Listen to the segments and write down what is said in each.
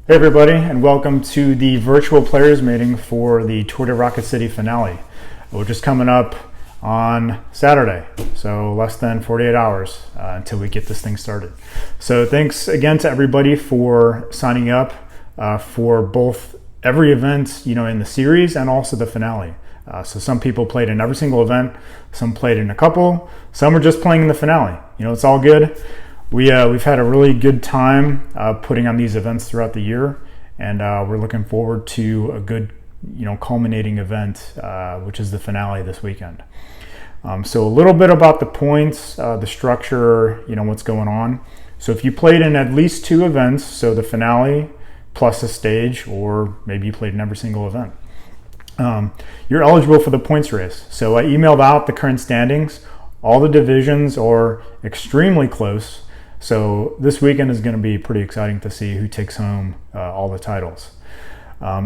Hey everybody, and welcome to the virtual players meeting for the Tour de Rocket City finale, which is coming up on Saturday, so less than 48 hours until we get this thing started. So thanks again to everybody for signing up for both every event in the series and also the finale. So some people played in every single event, some played in a couple, some are just playing in the finale. It's all good. We've had a really good time putting on these events throughout the year, and we're looking forward to a good, culminating event, which is the finale this weekend. So a little bit about the points, the structure, what's going on. So if you played in at least 2 events, so the finale plus a stage, or maybe you played in every single event, you're eligible for the points race. So I emailed out the current standings. All the divisions are extremely close. So this weekend is going to be pretty exciting to see who takes home all the titles.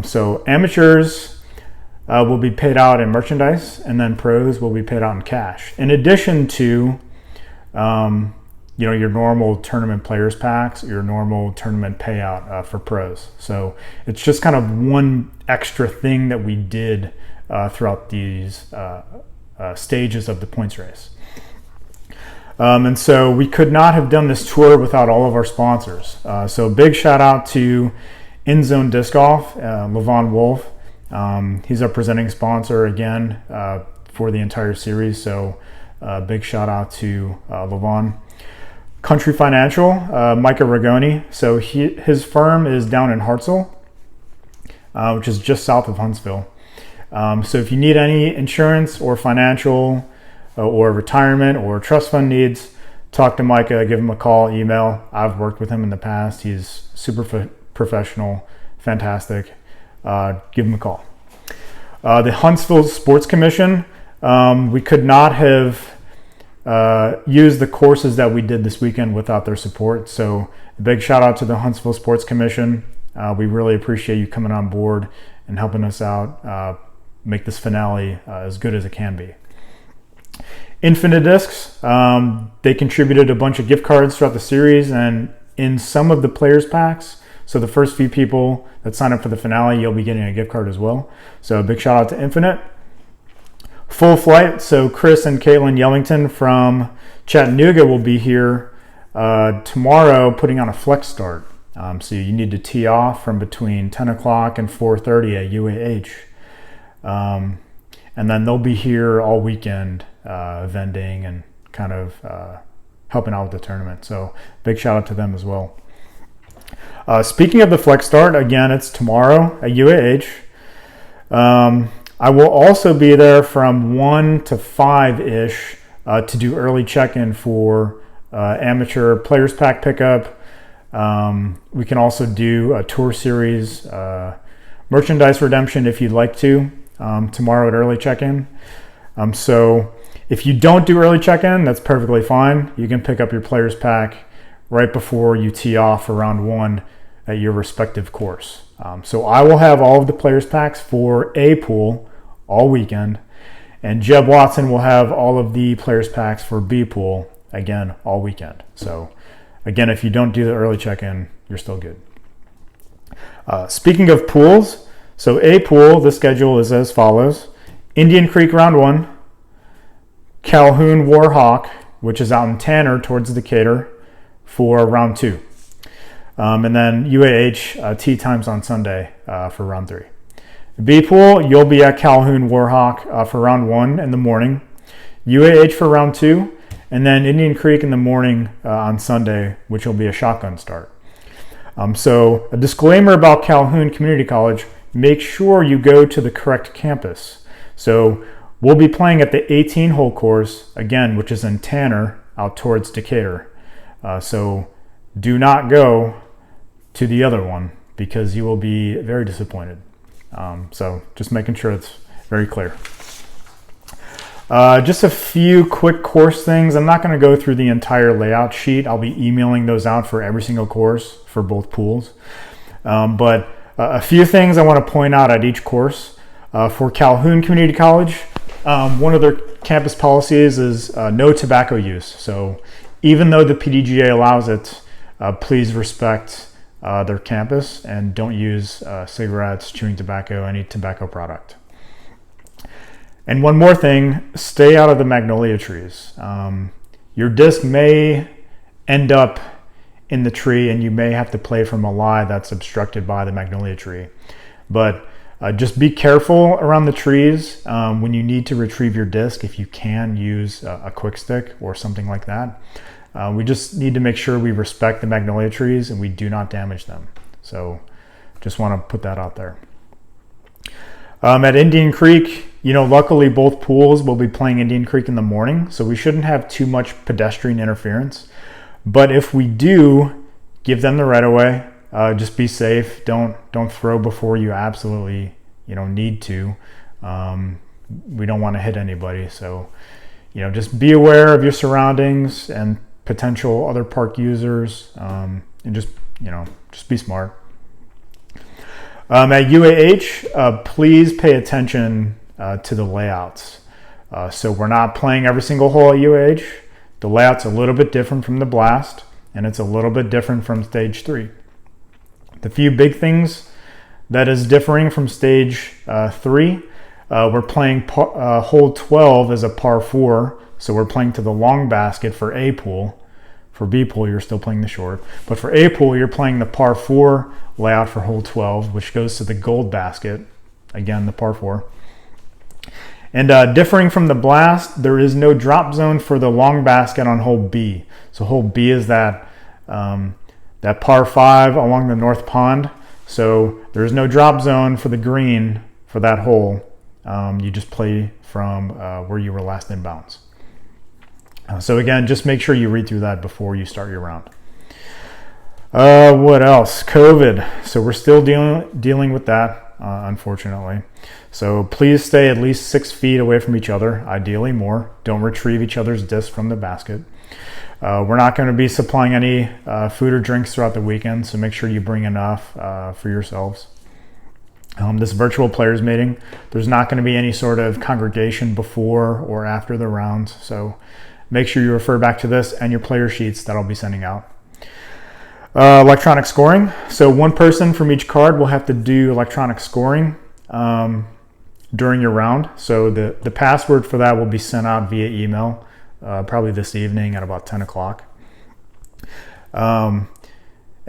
So amateurs will be paid out in merchandise, and then pros will be paid out in cash. In addition to, your normal tournament players packs, your normal tournament payout for pros. So it's just kind of one extra thing that we did throughout these stages of the points race. And so we could not have done this tour without all of our sponsors. So big shout out to InZone Disc Golf, Levon Wolf. He's our presenting sponsor again for the entire series. So big shout out to Levon. Country Financial, Micah Ragoni. So his firm is down in Hartselle, which is just south of Huntsville. So if you need any insurance or financial or retirement or trust fund needs, talk to Micah, give him a call, email. I've worked with him in the past. He's super professional, fantastic. Give him a call. The Huntsville Sports Commission, we could not have used the courses that we did this weekend without their support. So a big shout out to the Huntsville Sports Commission. We really appreciate you coming on board and helping us out, make this finale as good as it can be. Infinite Discs, they contributed a bunch of gift cards throughout the series and in some of the players packs. So the first few people that sign up for the finale, you'll be getting a gift card as well. So a big shout out to Infinite. Full Flight, so Chris and Caitlin Yellington from Chattanooga will be here tomorrow putting on a flex start. So you need to tee off from between 10 o'clock and 4:30 at UAH. And then they'll be here all weekend vending and kind of helping out with the tournament. So big shout out to them as well. Speaking of the Flex Start, again, it's tomorrow at UAH. I will also be there from 1 to 5-ish to do early check-in for amateur players pack pickup. We can also do a tour series merchandise redemption if you'd like to. Tomorrow at early check-in. So if you don't do early check-in, that's perfectly fine. You can pick up your players pack right before you tee off for round 1 at your respective course. So I will have all of the players packs for A pool all weekend, and Jeb Watson will have all of the players packs for B pool again all weekend. So again, if you don't do the early check-in, you're still good. Speaking of pools, so A pool, the schedule is as follows. Indian Creek round 1, Calhoun Warhawk, which is out in Tanner towards Decatur, for round 2. And then UAH tee times on Sunday for round 3. B pool, you'll be at Calhoun Warhawk for round 1 in the morning, UAH for round 2, and then Indian Creek in the morning on Sunday, which will be a shotgun start. So a disclaimer about Calhoun Community College: make sure you go to the correct campus. So we'll be playing at the 18-hole course, again, which is in Tanner, out towards Decatur. So do not go to the other one because you will be very disappointed. So just making sure it's very clear. Just a few quick course things. I'm not going to go through the entire layout sheet. I'll be emailing those out for every single course for both pools. But a few things I want to point out at each course. For Calhoun Community College, one of their campus policies is no tobacco use. So even though the PDGA allows it, please respect their campus, and don't use cigarettes, chewing tobacco, any tobacco product. And one more thing, stay out of the magnolia trees. Your disc may end up in the tree and you may have to play from a lie that's obstructed by the magnolia tree. But just be careful around the trees when you need to retrieve your disc. If you can, use a quick stick or something like that. We just need to make sure we respect the magnolia trees and we do not damage them. So just want to put that out there. At Indian Creek, luckily both pools will be playing Indian Creek in the morning, so we shouldn't have too much pedestrian interference. But if we do, give them the right of way. Just be safe. Don't throw before you absolutely need to. We don't want to hit anybody. So just be aware of your surroundings and potential other park users, and just be smart. At UAH, please pay attention to the layouts. So we're not playing every single hole at UAH. The layout's a little bit different from the Blast, and it's a little bit different from Stage 3. The few big things that is differing from Stage 3, we're playing hole 12 as a par 4, so we're playing to the long basket for A pool. For B pool, you're still playing the short. But for A pool, you're playing the par 4 layout for hole 12, which goes to the gold basket, again, the par 4. And differing from the Blast, there is no drop zone for the long basket on hole B. So hole B is that par 5 along the north pond. So there's no drop zone for the green for that hole. You just play from where you were last in bounds. So again, just make sure you read through that before you start your round. What else? COVID. So we're still dealing with that, unfortunately. So please stay at least 6 feet away from each other, ideally more. Don't retrieve each other's discs from the basket. We're not going to be supplying any food or drinks throughout the weekend, so make sure you bring enough for yourselves. This virtual players meeting, there's not going to be any sort of congregation before or after the rounds, so make sure you refer back to this and your player sheets that I'll be sending out. Electronic scoring. So one person from each card will have to do electronic scoring during your round. So the password for that will be sent out via email, probably this evening at about 10 o'clock. And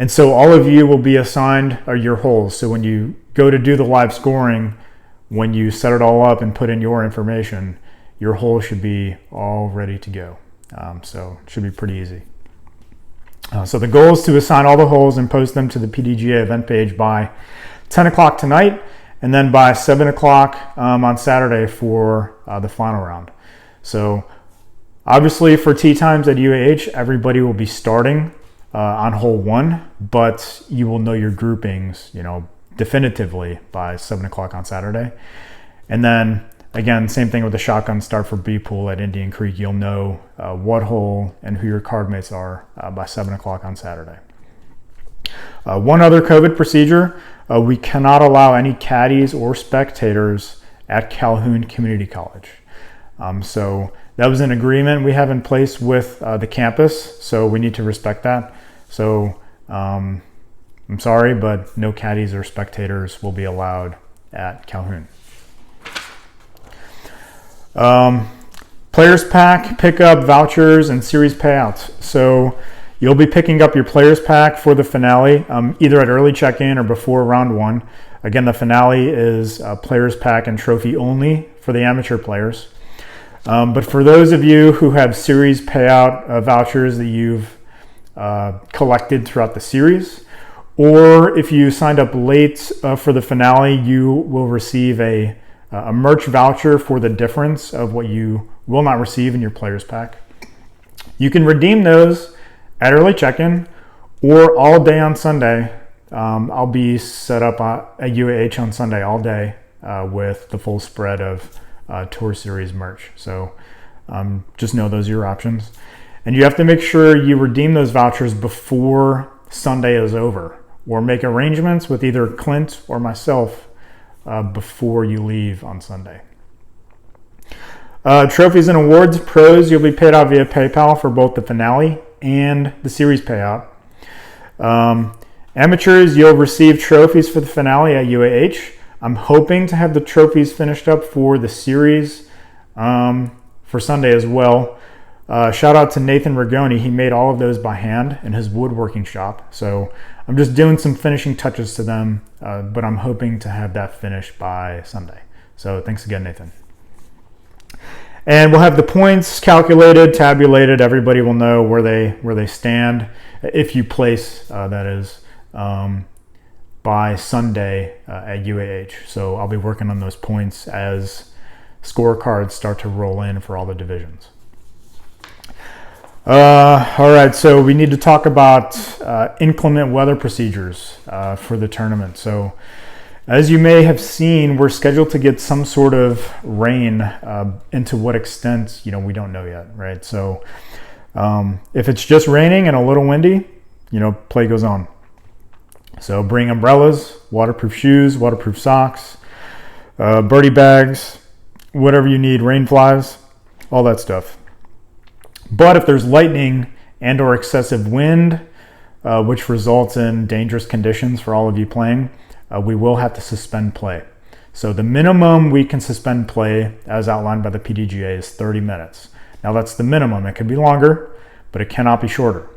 so all of you will be assigned your holes. So when you go to do the live scoring, when you set it all up and put in your information, your hole should be all ready to go. So it should be pretty easy. So the goal is to assign all the holes and post them to the PDGA event page by 10 o'clock tonight, and then by 7 o'clock on Saturday for the final round. So obviously for tee times at UAH, everybody will be starting on hole 1, but you will know your groupings, definitively by 7 o'clock on Saturday. And then again, same thing with the shotgun start for B pool at Indian Creek. You'll know what hole and who your card mates are by 7 o'clock on Saturday. One other COVID procedure, we cannot allow any caddies or spectators at Calhoun Community College. So that was an agreement we have in place with the campus, so we need to respect that. So I'm sorry, but no caddies or spectators will be allowed at Calhoun. Players pack, pickup, vouchers, and series payouts. So you'll be picking up your players pack for the finale, either at early check-in or before round 1. Again, the finale is players pack and trophy only for the amateur players. But for those of you who have series payout vouchers that you've collected throughout the series, or if you signed up late for the finale, you will receive a merch voucher for the difference of what you will not receive in your players pack. You can redeem those at early check-in or all day on Sunday. I'll be set up at UAH on Sunday all day with the full spread of Tour Series merch. So just know those are your options. And you have to make sure you redeem those vouchers before Sunday is over, or make arrangements with either Clint or myself before you leave on Sunday. Trophies and awards, pros, you'll be paid out via PayPal for both the finale and the series payout. Amateurs, you'll receive trophies for the finale at UAH. I'm hoping to have the trophies finished up for the series for Sunday as well. Shout out to Nathan Rigoni. He made all of those by hand in his woodworking shop. So I'm just doing some finishing touches to them, but I'm hoping to have that finished by Sunday. So thanks again, Nathan. And we'll have the points calculated, tabulated. Everybody will know where they stand if you place, that is, by Sunday at UAH. So I'll be working on those points as scorecards start to roll in for all the divisions. All right, so we need to talk about inclement weather procedures for the tournament. So as you may have seen, we're scheduled to get some sort of rain. Into what extent, we don't know yet, right? So if it's just raining and a little windy, play goes on. So bring umbrellas, waterproof shoes, waterproof socks, birdie bags, whatever you need, rain flies, all that stuff. But if there's lightning and or excessive wind, which results in dangerous conditions for all of you playing, we will have to suspend play. So the minimum we can suspend play, as outlined by the PDGA, is 30 minutes. Now that's the minimum. It could be longer, but it cannot be shorter.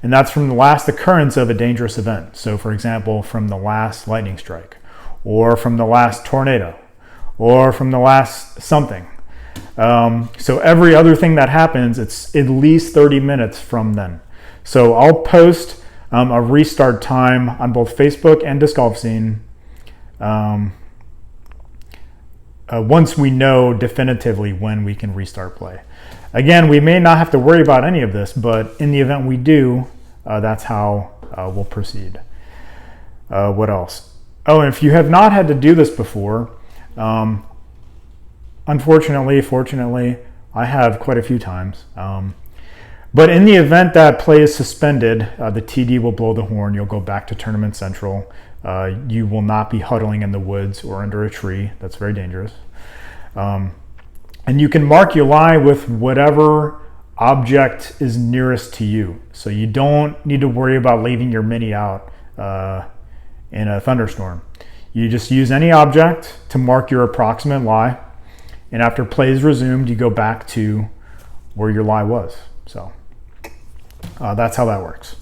And that's from the last occurrence of a dangerous event. So for example, from the last lightning strike, or from the last tornado, or from the last something. So every other thing that happens, it's at least 30 minutes from then. So I'll post a restart time on both Facebook and Disc Golf Scene once we know definitively when we can restart play. Again, we may not have to worry about any of this, but in the event we do, that's how we'll proceed. What else? Oh, and if you have not had to do this before, unfortunately, fortunately, I have quite a few times. But in the event that play is suspended, the TD will blow the horn. You'll go back to Tournament Central. You will not be huddling in the woods or under a tree. That's very dangerous. And you can mark your lie with whatever object is nearest to you. So you don't need to worry about leaving your mini out in a thunderstorm. You just use any object to mark your approximate lie. And after play is resumed, you go back to where your lie was. So that's how that works.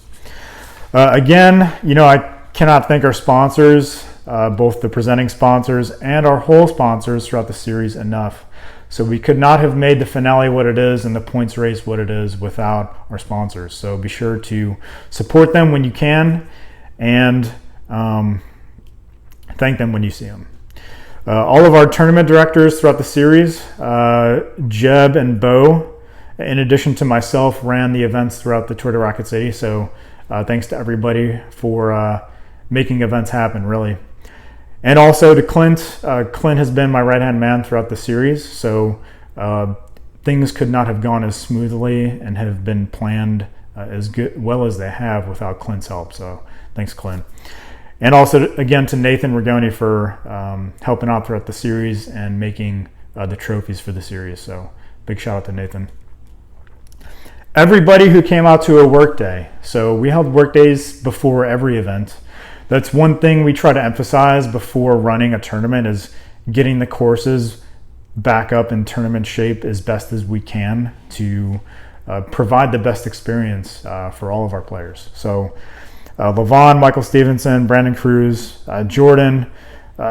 Again, I cannot thank our sponsors, both the presenting sponsors and our whole sponsors throughout the series enough. So we could not have made the finale what it is and the points race what it is without our sponsors. So be sure to support them when you can and thank them when you see them. All of our tournament directors throughout the series, Jeb and Bo, in addition to myself, ran the events throughout the Tour de Rocket City. So thanks to everybody for making events happen, really. And also to Clint. Clint has been my right-hand man throughout the series. So things could not have gone as smoothly and have been planned as well as they have without Clint's help. So thanks, Clint. And also, again, to Nathan Rigoni for helping out throughout the series and making the trophies for the series. So big shout out to Nathan. Everybody who came out to a work day. So we held work days before every event. That's one thing we try to emphasize before running a tournament is getting the courses back up in tournament shape as best as we can to provide the best experience for all of our players. So Levon, Michael Stevenson, Brandon Cruz, Jordan,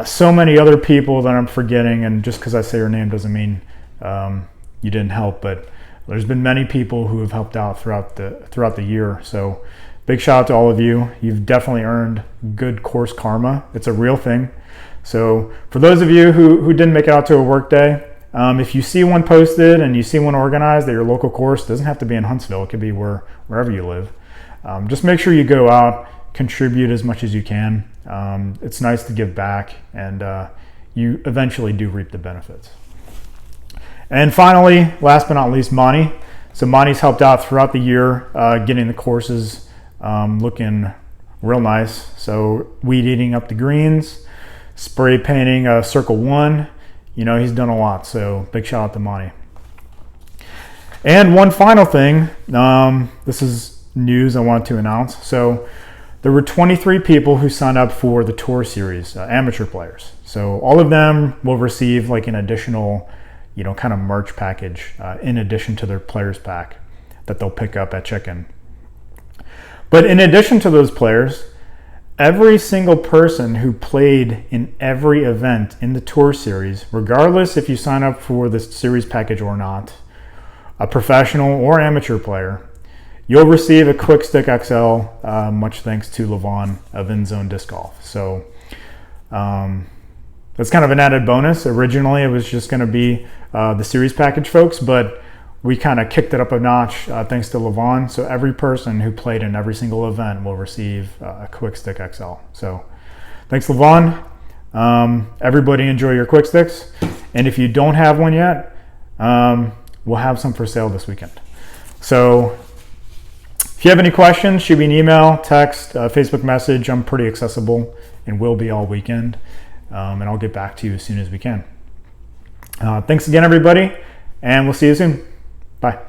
so many other people that I'm forgetting, and just because I say your name doesn't mean you didn't help, but there's been many people who have helped out throughout the year. So big shout out to all of you. You've definitely earned good course karma. It's a real thing. So for those of you who didn't make it out to a work day, if you see one posted and you see one organized at your local course, it doesn't have to be in Huntsville. It could be wherever you live. Just make sure you go out, contribute as much as you can. It's nice to give back, and you eventually do reap the benefits. And finally, last but not least, Monty. So Monty's helped out throughout the year, getting the courses looking real nice. So weed eating up the greens, spray painting circle 1. He's done a lot. So big shout out to Monty. And one final thing, this is news I want to announce. So there were 23 people who signed up for the Tour Series, amateur players. So all of them will receive like an additional, kind of merch package in addition to their players pack that they'll pick up at check-in. But in addition to those players, every single person who played in every event in the Tour Series, regardless if you sign up for the series package or not, a professional or amateur player, you'll receive a Quick Stick XL, much thanks to Levon of InZone Disc Golf. So that's kind of an added bonus. Originally, it was just going to be the series package folks, but we kind of kicked it up a notch thanks to Levon. So every person who played in every single event will receive a Quick Stick XL. So thanks, Levon. Everybody enjoy your Quick Sticks. And if you don't have one yet, we'll have some for sale this weekend. So if you have any questions, shoot me an email, text, Facebook message. I'm pretty accessible and will be all weekend. And I'll get back to you as soon as we can. Thanks again, everybody, and we'll see you soon. Bye.